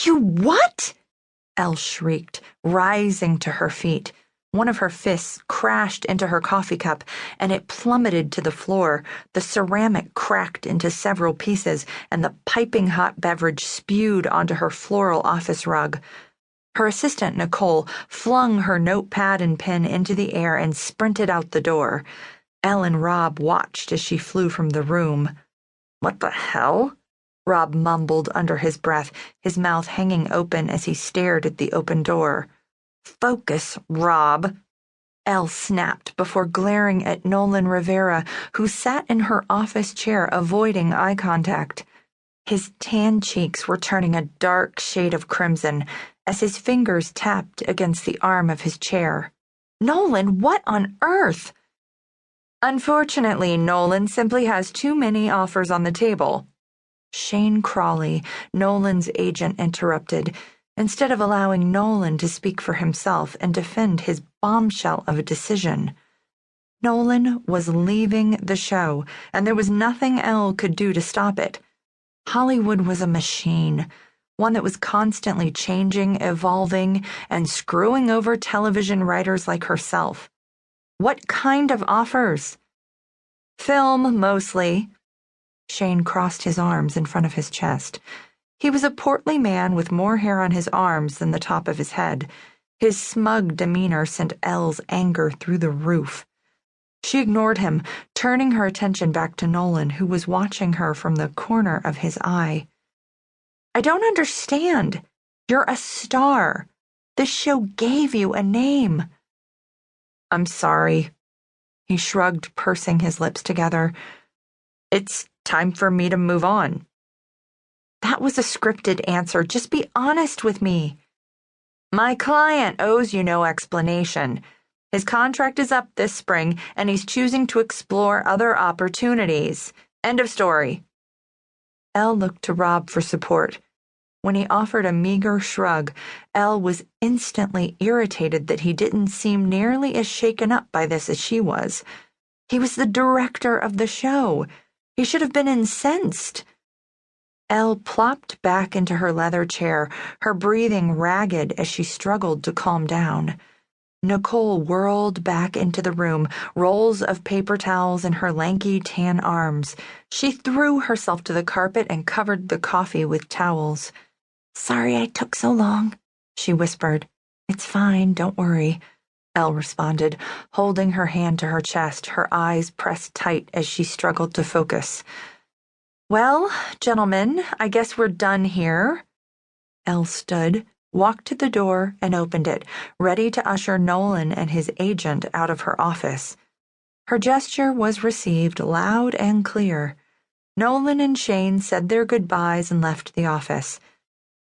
You what? Elle shrieked, rising to her feet. One of her fists crashed into her coffee cup, and it plummeted to the floor. The ceramic cracked into several pieces, and the piping hot beverage spewed onto her floral office rug. Her assistant, Nicole, flung her notepad and pen into the air and sprinted out the door. Elle and Rob watched as she flew from the room. "What the hell?" Rob mumbled under his breath, his mouth hanging open as he stared at the open door. "Focus, Rob," Elle snapped before glaring at Nolan Rivera, who sat in her office chair avoiding eye contact. His tan cheeks were turning a dark shade of crimson as his fingers tapped against the arm of his chair. "Nolan, what on earth?" "Unfortunately, Nolan simply has too many offers on the table." Shane Crawley, Nolan's agent, interrupted, instead of allowing Nolan to speak for himself and defend his bombshell of a decision. Nolan was leaving the show, and there was nothing Elle could do to stop it. Hollywood was a machine, one that was constantly changing, evolving, and screwing over television writers like herself. What kind of offers? Film, mostly. Shane crossed his arms in front of his chest. He was a portly man with more hair on his arms than the top of his head. His smug demeanor sent Elle's anger through the roof. She ignored him, turning her attention back to Nolan, who was watching her from the corner of his eye. "I don't understand. You're a star. This show gave you a name." "I'm sorry." He shrugged, pursing his lips together. "It's time for me to move on." "That was a scripted answer. Just be honest with me." "My client owes you no explanation. His contract is up this spring, and he's choosing to explore other opportunities. End of story." Elle looked to Rob for support. When he offered a meager shrug, Elle was instantly irritated that he didn't seem nearly as shaken up by this as she was. He was the director of the show. He should have been incensed. Elle plopped back into her leather chair, her breathing ragged as she struggled to calm down. Nicole whirled back into the room, rolls of paper towels in her lanky tan arms. She threw herself to the carpet and covered the coffee with towels. "Sorry I took so long," she whispered. "It's fine, don't worry," Elle responded, holding her hand to her chest, her eyes pressed tight as she struggled to focus. "Well, gentlemen, I guess we're done here." Elle stood, walked to the door, and opened it, ready to usher Nolan and his agent out of her office. Her gesture was received loud and clear. Nolan and Shane said their goodbyes and left the office.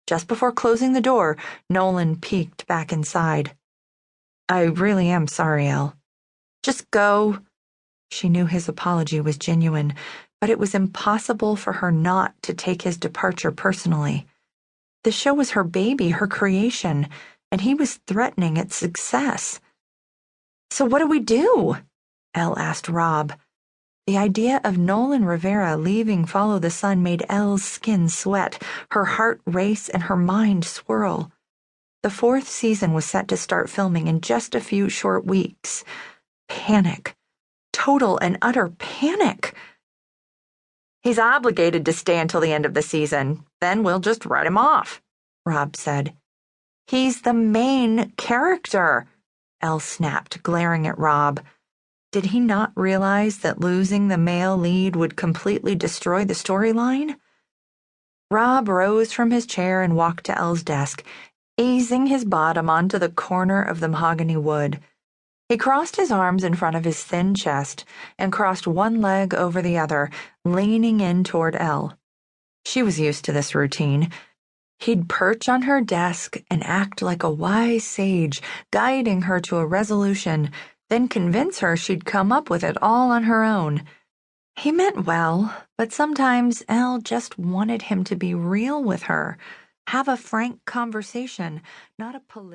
Just before closing the door, Nolan peeked back inside. "I really am sorry, Elle." "Just go." She knew his apology was genuine, but it was impossible for her not to take his departure personally. The show was her baby, her creation, and he was threatening its success. "So what do we do?" Elle asked Rob. The idea of Nolan Rivera leaving Follow the Sun made Elle's skin sweat, her heart race, and her mind swirl. The 4th season was set to start filming in just a few short weeks. Panic. Total and utter panic. "He's obligated to stay until the end of the season. Then we'll just write him off," Rob said. "He's the main character," Elle snapped, glaring at Rob. Did he not realize that losing the male lead would completely destroy the storyline? Rob rose from his chair and walked to Elle's desk, easing his bottom onto the corner of the mahogany wood. He crossed his arms in front of his thin chest and crossed one leg over the other, leaning in toward Elle. She was used to this routine. He'd perch on her desk and act like a wise sage, guiding her to a resolution, then convince her she'd come up with it all on her own. He meant well, but sometimes Elle just wanted him to be real with her, have a frank conversation, not a political